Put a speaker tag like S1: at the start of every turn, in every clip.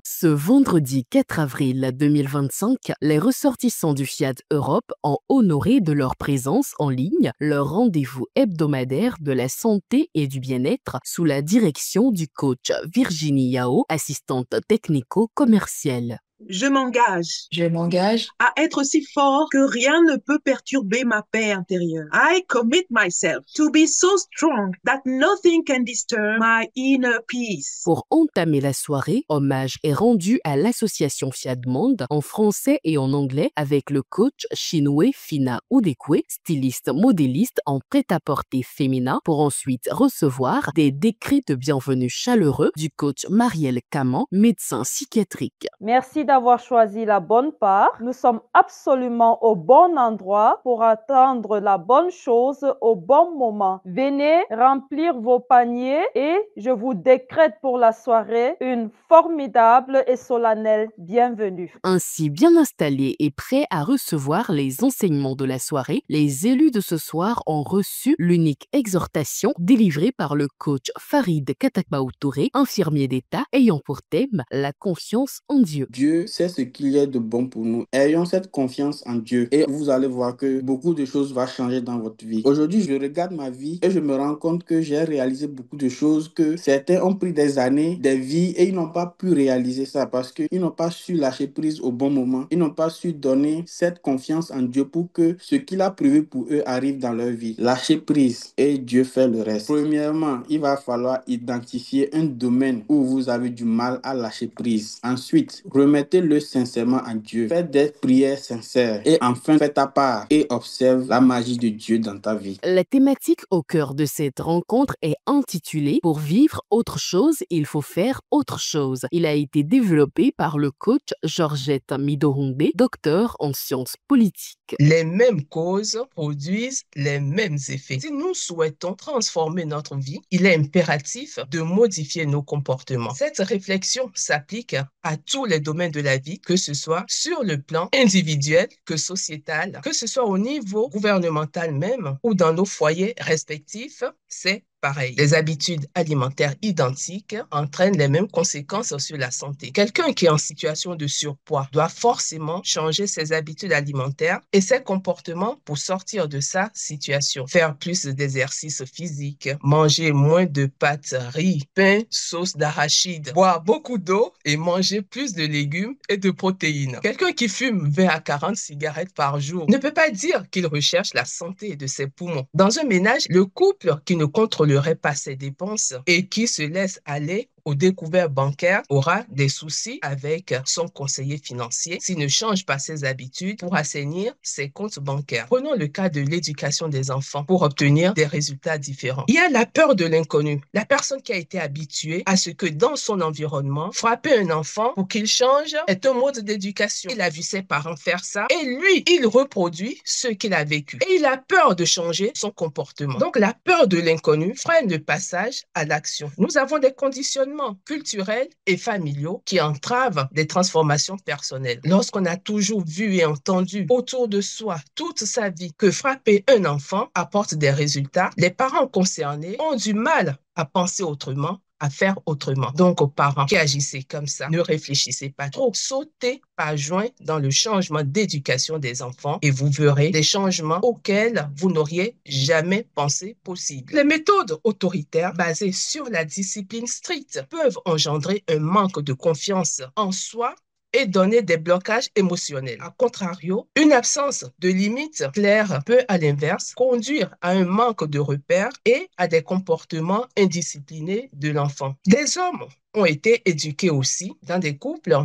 S1: Ce vendredi 4 avril 2025, les ressortissants du Fiat Europe ont honoré de leur présence en ligne leur rendez-vous hebdomadaire de la santé et du bien-être sous la direction du coach Virginie Yao, assistante technico-commerciale.
S2: Je m'engage
S3: Je m'engage
S2: à être si fort que rien ne peut perturber ma paix intérieure. I commit myself to be so strong that nothing can disturb my inner peace.
S1: Pour entamer la soirée, hommage est rendu à l'association Fiat Monde en français et en anglais avec le coach chinois Fina Udekwe, styliste modéliste en prêt-à-porter féminin, pour ensuite recevoir des décrets de bienvenue chaleureux du coach Marielle Caman, médecin psychiatrique.
S4: Merci d'avoir choisi la bonne part. Nous sommes absolument au bon endroit pour attendre la bonne chose au bon moment. Venez remplir vos paniers et je vous décrète pour la soirée une formidable et solennelle bienvenue.
S1: Ainsi bien installés et prêts à recevoir les enseignements de la soirée, les élus de ce soir ont reçu l'unique exhortation délivrée par le coach Farid Katakbaou Touré, infirmier d'État ayant pour thème la confiance en Dieu.
S5: Dieu sait ce qu'il y a de bon pour nous. Ayons cette confiance en Dieu et vous allez voir que beaucoup de choses vont changer dans votre vie. Aujourd'hui, je regarde ma vie et je me rends compte que j'ai réalisé beaucoup de choses que certains ont pris des années, des vies et ils n'ont pas pu réaliser ça parce qu'ils n'ont pas su lâcher prise au bon moment. Ils n'ont pas su donner cette confiance en Dieu pour que ce qu'il a prévu pour eux arrive dans leur vie. Lâcher prise et Dieu fait le reste. Premièrement, il va falloir identifier un domaine où vous avez du mal à lâcher prise. Ensuite, remettez-le sincèrement à Dieu. Faites des prières sincères. Et enfin, fais ta part et observe la magie de Dieu dans ta vie.
S1: La thématique au cœur de cette rencontre est intitulée « Pour vivre autre chose, il faut faire autre chose ». Il a été développé par le coach Georgette Midorumbe, docteur en sciences politiques.
S6: Les mêmes causes produisent les mêmes effets. Si nous souhaitons transformer notre vie, il est impératif de modifier nos comportements. Cette réflexion s'applique à tous les domaines de la vie, que ce soit sur le plan individuel que sociétal, que ce soit au niveau gouvernemental même ou dans nos foyers respectifs, c'est pareil. Les habitudes alimentaires identiques entraînent les mêmes conséquences sur la santé. Quelqu'un qui est en situation de surpoids doit forcément changer ses habitudes alimentaires et ses comportements pour sortir de sa situation. Faire plus d'exercices physiques, manger moins de pâtes, riz, pain, sauce d'arachide, boire beaucoup d'eau et manger plus de légumes et de protéines. Quelqu'un qui fume 20 à 40 cigarettes par jour ne peut pas dire qu'il recherche la santé de ses poumons. Dans un ménage, le couple qui ne contrôlerait pas ses dépenses et qui se laisse aller au découvert bancaire aura des soucis avec son conseiller financier s'il ne change pas ses habitudes pour assainir ses comptes bancaires. Prenons le cas de l'éducation des enfants pour obtenir des résultats différents. Il y a la peur de l'inconnu. La personne qui a été habituée à ce que dans son environnement, frapper un enfant pour qu'il change est un mode d'éducation. Il a vu ses parents faire ça et lui, il reproduit ce qu'il a vécu. Et il a peur de changer son comportement. Donc la peur de l'inconnu freine le passage à l'action. Nous avons des conditionnements culturels et familiaux qui entravent des transformations personnelles. Lorsqu'on a toujours vu et entendu autour de soi toute sa vie que frapper un enfant apporte des résultats, les parents concernés ont du mal à penser autrement, à faire autrement. Donc, aux parents qui agissaient comme ça, ne réfléchissez pas trop. Sautez pas joint dans le changement d'éducation des enfants et vous verrez des changements auxquels vous n'auriez jamais pensé possible. Les méthodes autoritaires basées sur la discipline stricte peuvent engendrer un manque de confiance en soi et donner des blocages émotionnels. A contrario, une absence de limites claires peut, à l'inverse, conduire à un manque de repères et à des comportements indisciplinés de l'enfant. Des hommes ont été éduqués aussi dans des couples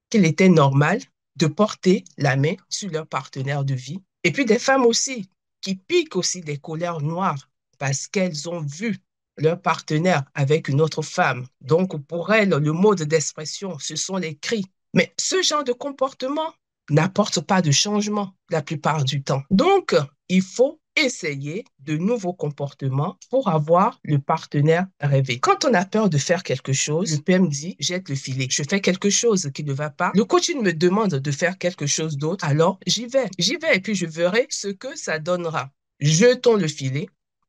S6: qu'il était normal de porter la main sur leur partenaire de vie. Et puis des femmes aussi qui piquent aussi des colères noires parce qu'elles ont vu leur partenaire avec une autre femme. Donc pour elles, le mode d'expression, ce sont les cris. Mais ce genre de comportement n'apporte pas de changement la plupart du temps. Donc, il faut essayer de nouveaux comportements pour avoir le partenaire rêvé. Quand on a peur de faire quelque chose, le PM dit, jette le filet. Je fais quelque chose qui ne va pas. Le coaching me demande de faire quelque chose d'autre, alors j'y vais. J'y vais et puis je verrai ce que ça donnera. Jetons le filet.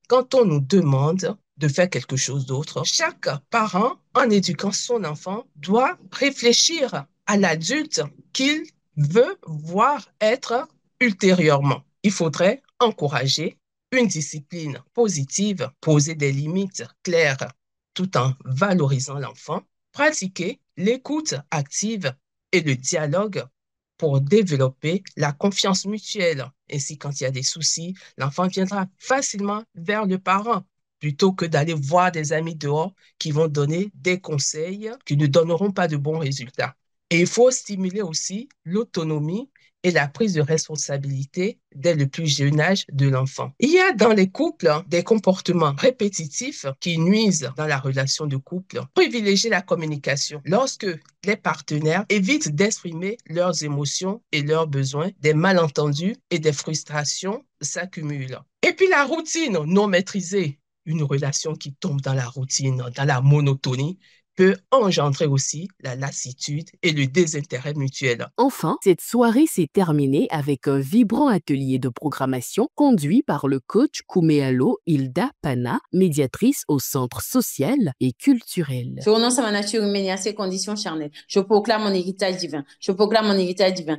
S6: Quand on nous demande de faire quelque chose d'autre. Chaque parent, en éduquant son enfant, doit réfléchir à l'adulte qu'il veut voir être ultérieurement. Il faudrait encourager une discipline positive, poser des limites claires tout en valorisant l'enfant, pratiquer l'écoute active et le dialogue pour développer la confiance mutuelle. Ainsi, quand il y a des soucis, l'enfant viendra facilement vers le parent plutôt que d'aller voir des amis dehors qui vont donner des conseils qui ne donneront pas de bons résultats. Et il faut stimuler aussi l'autonomie et la prise de responsabilité dès le plus jeune âge de l'enfant. Il y a dans les couples des comportements répétitifs qui nuisent dans la relation de couple. Privilégier la communication. Lorsque les partenaires évitent d'exprimer leurs émotions et leurs besoins, des malentendus et des frustrations s'accumulent. Et puis la routine non maîtrisée. Une relation qui tombe dans la routine, dans la monotonie, peut engendrer aussi la lassitude et le désintérêt mutuel.
S1: Enfin, cette soirée s'est terminée avec un vibrant atelier de programmation conduit par le coach Kumealo Hilda Pana, médiatrice au Centre social et culturel.
S3: Je renonce à ma nature humaine et à ses conditions charnelles. Je proclame mon héritage divin. Je proclame mon héritage divin.